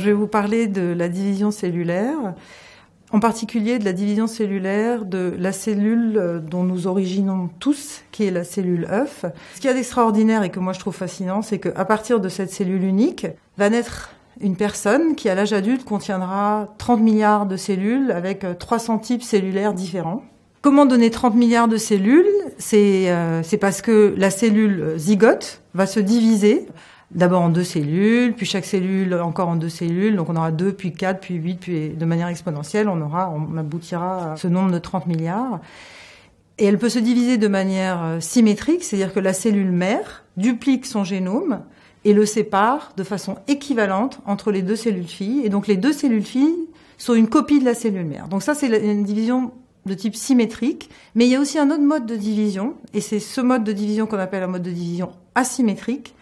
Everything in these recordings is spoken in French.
je vais vous parler de la division cellulaire, en particulier de la division cellulaire de la cellule dont nous originons tous, qui est la cellule œuf. Ce qu'il y a d'extraordinaire et que moi je trouve fascinant, c'est qu'à partir de cette cellule unique va naître une personne qui, à l'âge adulte, contiendra 30 milliards de cellules avec 300 types cellulaires différents. Comment donner 30 milliards de cellules ? C'est parce que la cellule zygote va se diviser d'abord en 2 cellules, puis chaque cellule encore en 2 cellules, donc on aura 2, puis 4, puis 8, puis de manière exponentielle, on aboutira à ce nombre de 30 milliards. Et elle peut se diviser de manière symétrique, c'est-à-dire que la cellule mère duplique son génome et le sépare de façon équivalente entre les 2 cellules filles. Et donc les 2 cellules filles sont une copie de la cellule mère. Donc ça, c'est une division de type symétrique. Mais il y a aussi un autre mode de division, et c'est ce mode de division qu'on appelle un mode de division asymétrique,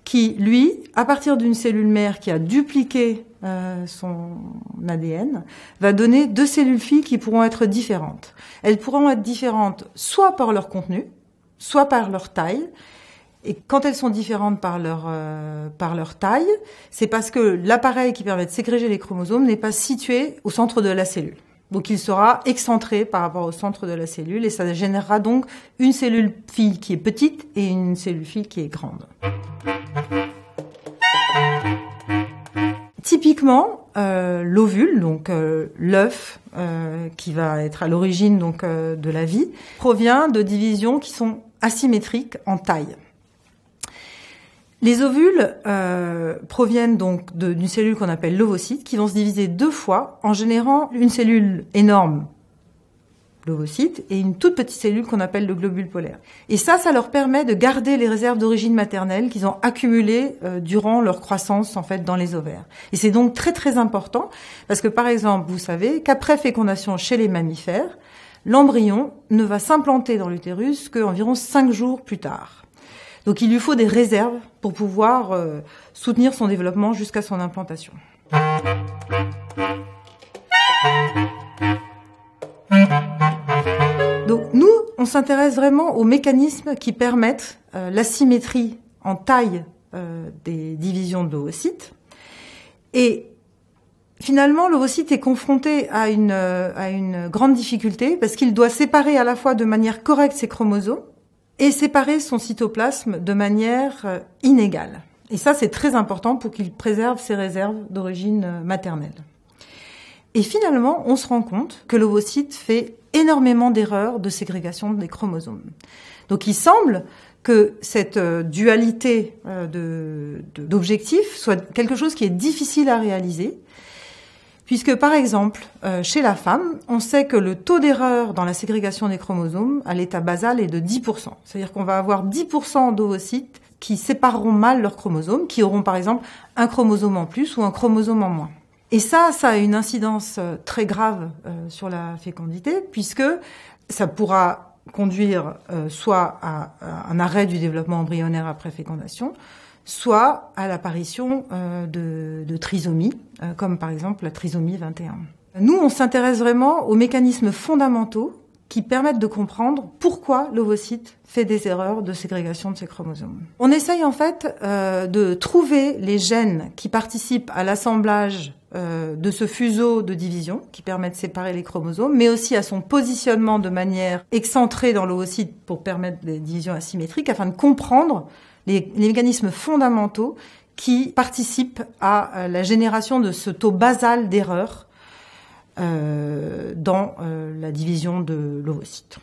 qui, lui, à partir d'une cellule mère qui a dupliqué son ADN, va donner 2 cellules filles qui pourront être différentes. Elles pourront être différentes soit par leur contenu, soit par leur taille. Et quand elles sont différentes par leur taille, c'est parce que l'appareil qui permet de ségréger les chromosomes n'est pas situé au centre de la cellule. Donc il sera excentré par rapport au centre de la cellule et ça générera donc une cellule fille qui est petite et une cellule fille qui est grande. Typiquement, l'ovule, donc l'œuf qui va être à l'origine donc de la vie, provient de divisions qui sont asymétriques en taille. Les ovules proviennent donc d'une cellule qu'on appelle l'ovocyte, qui vont se diviser 2 fois en générant une cellule énorme, l'ovocyte, et une toute petite cellule qu'on appelle le globule polaire. Et ça leur permet de garder les réserves d'origine maternelle qu'ils ont accumulées durant leur croissance en fait dans les ovaires. Et c'est donc très très important parce que par exemple, vous savez qu'après fécondation chez les mammifères, l'embryon ne va s'implanter dans l'utérus qu'environ 5 jours plus tard. Donc il lui faut des réserves pour pouvoir soutenir son développement jusqu'à son implantation. Donc nous, on s'intéresse vraiment aux mécanismes qui permettent l'asymétrie en taille des divisions de l'ovocyte. Et finalement, l'ovocyte est confronté à une grande difficulté parce qu'il doit séparer à la fois de manière correcte ses chromosomes et séparer son cytoplasme de manière inégale. Et ça, c'est très important pour qu'il préserve ses réserves d'origine maternelle. Et finalement, on se rend compte que l'ovocyte fait énormément d'erreurs de ségrégation des chromosomes. Donc il semble que cette dualité d'objectifs soit quelque chose qui est difficile à réaliser, puisque par exemple, chez la femme, on sait que le taux d'erreur dans la ségrégation des chromosomes à l'état basal est de 10%. C'est-à-dire qu'on va avoir 10% d'ovocytes qui sépareront mal leurs chromosomes, qui auront par exemple un chromosome en plus ou un chromosome en moins. Et ça a une incidence très grave sur la fécondité, puisque ça pourra conduire soit à un arrêt du développement embryonnaire après fécondation, soit à l'apparition de trisomies, comme par exemple la trisomie 21. Nous, on s'intéresse vraiment aux mécanismes fondamentaux qui permettent de comprendre pourquoi l'ovocyte fait des erreurs de ségrégation de ses chromosomes. On essaye en fait de trouver les gènes qui participent à l'assemblage de ce fuseau de division qui permet de séparer les chromosomes, mais aussi à son positionnement de manière excentrée dans l'ovocyte pour permettre des divisions asymétriques, afin de comprendre les mécanismes fondamentaux qui participent à la génération de ce taux basal d'erreur dans la division de l'ovocyte.